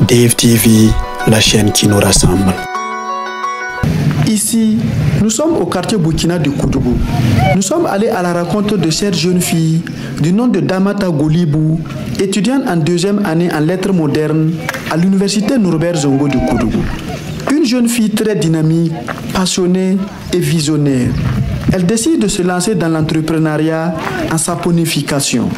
Dave TV, la chaîne qui nous rassemble. Ici, nous sommes au quartier Burkina de Koudougou. Nous sommes allés à la rencontre de cette jeune fille du nom de Damata Golibou, étudiante en deuxième année en lettres modernes à l'université Norbert Zongo de Koudougou. Une jeune fille très dynamique, passionnée et visionnaire. Elle décide de se lancer dans l'entrepreneuriat en saponification.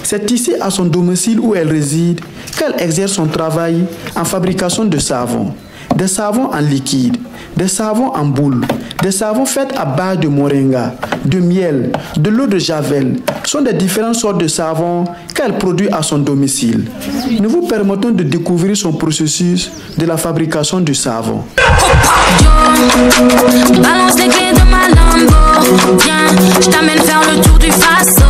C'est ici, à son domicile où elle réside, qu'elle exerce son travail en fabrication de savons. Des savons en liquide, des savons en boule, des savons faits à base de moringa, de miel, de l'eau de javel sont des différentes sortes de savons qu'elle produit à son domicile. Nous vous permettons de découvrir son processus de la fabrication du savon. Balance les clés de ma Lambo. Viens, je t'amène faire le tour du Faso.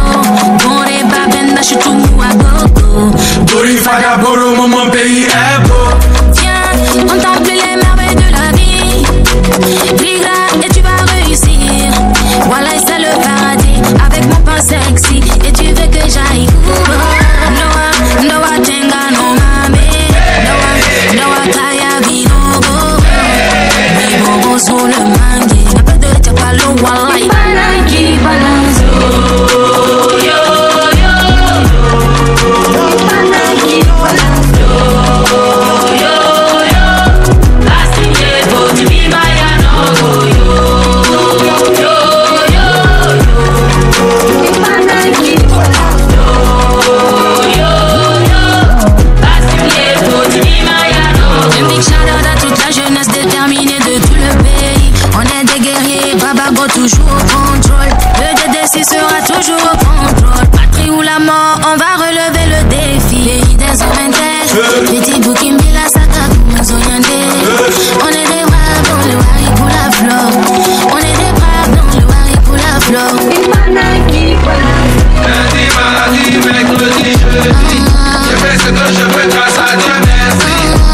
Bon, les babenda, je suis tout mou à gogo. Dori Fada Boro, mon pays est beau. Viens, contempler les merveilles de la vie. Riga et tu vas réussir. Voilà, c'est le paradis avec mon pain sexy. Et tu veux que j'aille où? Noah, Noah, Tenga, no mame. Noah, Noah, Kaya, Binogo. Binogo, sur le mangue. Un peu de tapalo, walai. Banaki, bananzo. Toujours au contrôle, le DDC sera toujours au contrôle. Patrie ou la mort, on va relever le défi. Pays des hommes petit Boukimbi, la Saka, on est des braves dans le Wari pour la flore. On est des braves dans le Wari pour la flore. Lundi, mardi, mercredi, jeudi. Je fais ce que je veux grâce à Dieu, merci.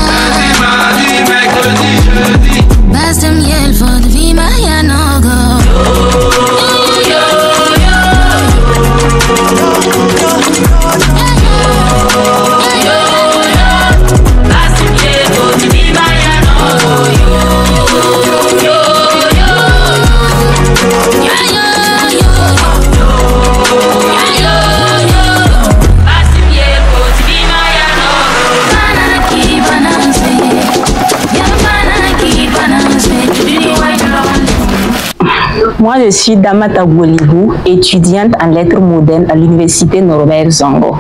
Lundi, mardi, mercredi, jeudi. Base de miel, faut de vie, Maya Nogo. Moi, je suis Damata Golibou, étudiante en lettres modernes à l'université Norbert Zongo.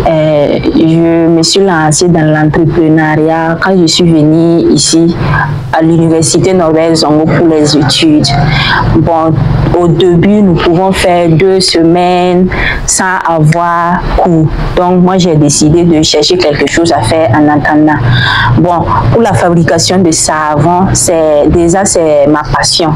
Je me suis lancée dans l'entrepreneuriat quand je suis venue ici à l'université Norbert Zongo pour les études. Bon, au début, nous pouvons faire 2 semaines sans avoir cours. Donc, moi, j'ai décidé de chercher quelque chose à faire en attendant. Bon, pour la fabrication de savon, c'est ma passion.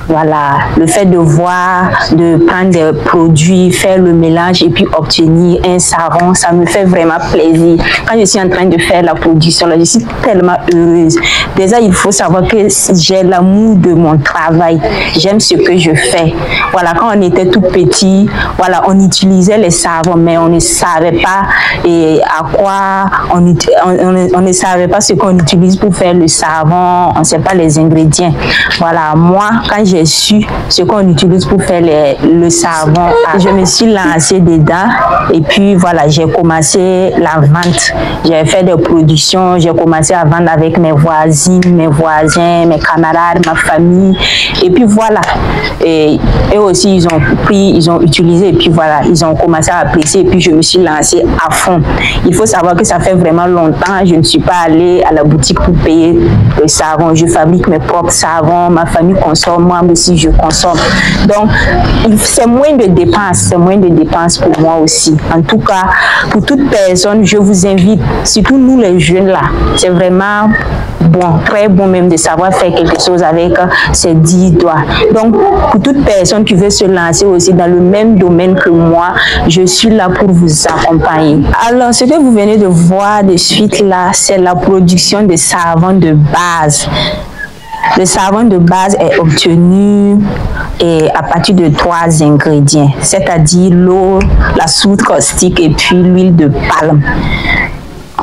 Voilà, le fait de voir, de prendre des produits, faire le mélange et puis obtenir un savon, ça me fait vraiment plaisir. Quand je suis en train de faire la production, là, je suis tellement heureuse. Déjà, il faut savoir que j'ai l'amour de mon travail. J'aime ce que je fais. Voilà, quand on était tout petit, voilà, on utilisait les savons, mais on ne savait pas à quoi, on ne savait pas ce qu'on utilise pour faire le savon, on ne sait pas les ingrédients. Voilà, moi, quand j'ai su ce qu'on utilise pour faire le savon, je me suis lancée dedans et puis voilà, j'ai commencé la vente. J'ai fait des productions, j'ai commencé à vendre avec mes voisines, mes voisins, mes camarades, ma famille et puis voilà. Et eux aussi, ils ont utilisé et puis voilà, ils ont commencé à apprécier et puis je me suis lancée à fond. Il faut savoir que ça fait vraiment longtemps, je ne suis pas allée à la boutique pour payer le savon. Je fabrique mes propres savons, ma famille consomme, moi aussi je consomme. Donc, c'est moins de dépenses pour moi aussi. En tout cas, pour toute personne, je vous invite, surtout nous les jeunes là, c'est vraiment bon, très bon même de savoir faire quelque chose avec ses 10 doigts. Donc, pour toute personne qui veut se lancer aussi dans le même domaine que moi, je suis là pour vous accompagner. Alors, ce que vous venez de voir de suite là, c'est la production de savon de base. Le savon de base est obtenu à partir de 3 ingrédients, c'est-à-dire l'eau, la soude caustique et puis l'huile de palme.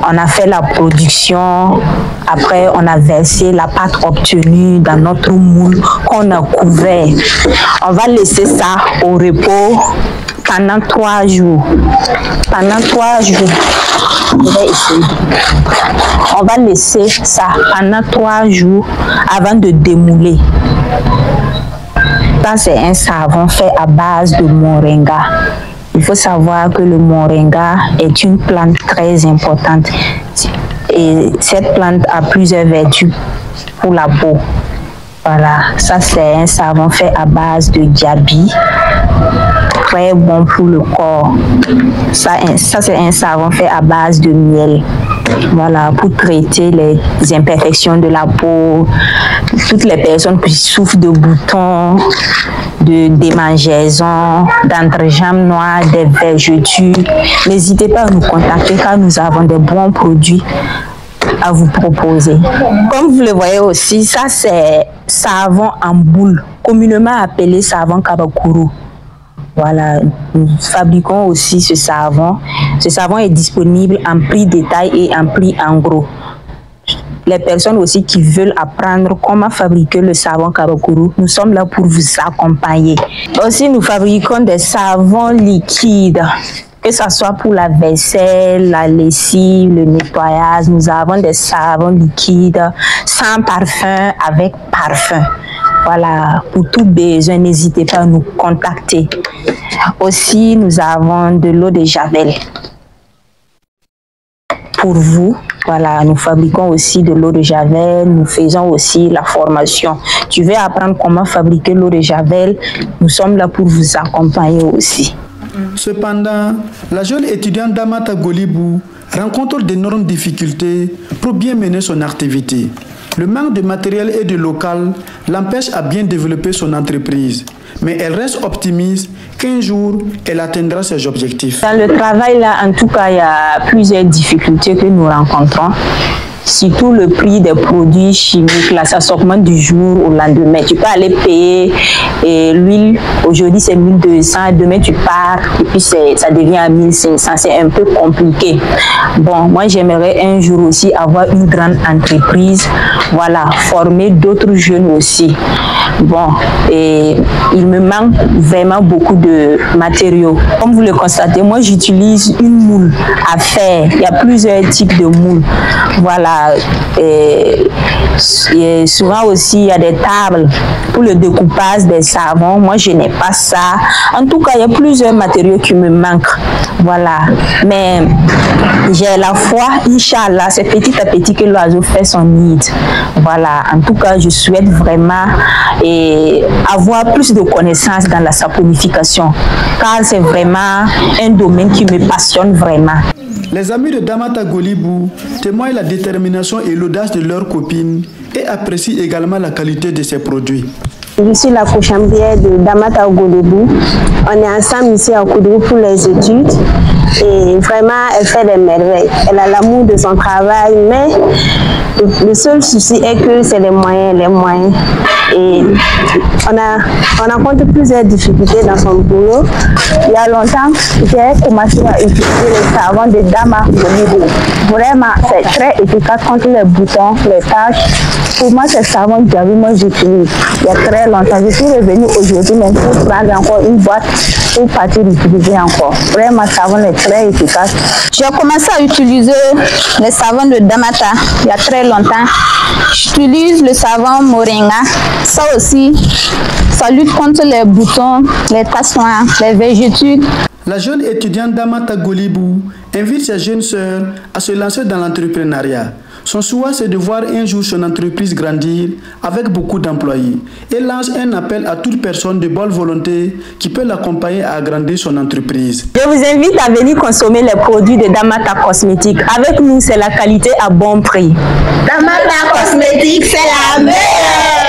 On a fait la production, après on a versé la pâte obtenue dans notre moule qu'on a couvert. On va laisser ça au repos pendant 3 jours. Pendant 3 jours, on va laisser ça pendant 3 jours avant de démouler. Ça, c'est un savon fait à base de moringa. Il faut savoir que le moringa est une plante très importante. Et cette plante a plusieurs vertus pour la peau. Voilà, ça c'est un savon fait à base de diaby, très bon pour le corps. Ça c'est un savon fait à base de miel. Voilà, pour traiter les imperfections de la peau, toutes les personnes qui souffrent de boutons, de démangeaisons, d'entrejambe noires, des vergetures. N'hésitez pas à nous contacter car nous avons des bons produits à vous proposer. Comme vous le voyez aussi, ça c'est savon en boule, communément appelé savon Kabakuru. Voilà, nous fabriquons aussi ce savon. Ce savon est disponible en prix détail et en prix en gros. Les personnes aussi qui veulent apprendre comment fabriquer le savon Kabakuru, nous sommes là pour vous accompagner. Aussi, nous fabriquons des savons liquides, que ce soit pour la vaisselle, la lessive, le nettoyage. Nous avons des savons liquides sans parfum, avec parfum. Voilà, pour tout besoin, n'hésitez pas à nous contacter. Aussi, nous avons de l'eau de Javel. Pour vous, voilà, nous fabriquons aussi de l'eau de Javel, nous faisons aussi la formation. Tu veux apprendre comment fabriquer l'eau de Javel, nous sommes là pour vous accompagner aussi. Cependant, la jeune étudiante Damata Golibou rencontre d'énormes difficultés pour bien mener son activité. Le manque de matériel et de local l'empêche à bien développer son entreprise. Mais elle reste optimiste qu'un jour, elle atteindra ses objectifs. Dans le travail, là, en tout cas, il y a plusieurs difficultés que nous rencontrons. Surtout le prix des produits chimiques, là, ça s'augmente du jour au lendemain. Tu peux aller payer l'huile, aujourd'hui c'est 1200, demain tu pars et puis ça devient à 1500, c'est un peu compliqué. Bon, moi j'aimerais un jour aussi avoir une grande entreprise, voilà, former d'autres jeunes aussi. Bon, et il me manque vraiment beaucoup de matériaux. Comme vous le constatez, moi j'utilise une moule à faire, il y a plusieurs types de moules, voilà. Et souvent aussi il y a des tables pour le découpage des savons. Moi je n'ai pas ça. En tout cas il y a plusieurs matériaux qui me manquent, voilà, mais j'ai la foi, Inch'Allah, c'est petit à petit que l'oiseau fait son nid. Voilà, en tout cas je souhaite vraiment avoir plus de connaissances dans la saponification car c'est vraiment un domaine qui me passionne vraiment. Les amis de Damata Golibou témoignent la détermination et l'audace de leurs copines et apprécient également la qualité de ses produits. Je suis la cochambière de Damata Golibou. On est ensemble ici à Koudou pour les études et vraiment elle fait des merveilles. Elle a l'amour de son travail, mais le seul souci est que c'est les moyens. Et on rencontre plusieurs difficultés dans son boulot. Il y a longtemps, j'ai commencé à utiliser le savon de Damata Golibou. Vraiment, c'est très efficace contre les boutons, les taches. Pour moi, c'est savon que moi j'utilise il y a très longtemps. Je suis revenue aujourd'hui même pour prendre encore une boîte pour partir l'utiliser encore. Vraiment, le savon est très efficace. J'ai commencé à utiliser le savon de Damata il y a très longtemps. J'utilise le savon moringa. Ça aussi, ça lutte contre les boutons, les taches noires, les vergetures. La jeune étudiante Damata Golibou invite ses jeunes sœurs à se lancer dans l'entrepreneuriat. Son souhait, c'est de voir un jour son entreprise grandir avec beaucoup d'employés et lance un appel à toute personne de bonne volonté qui peut l'accompagner à agrandir son entreprise. Je vous invite à venir consommer les produits de Damata Cosmétiques. Avec nous, c'est la qualité à bon prix. Damata Cosmétiques, c'est la meilleure!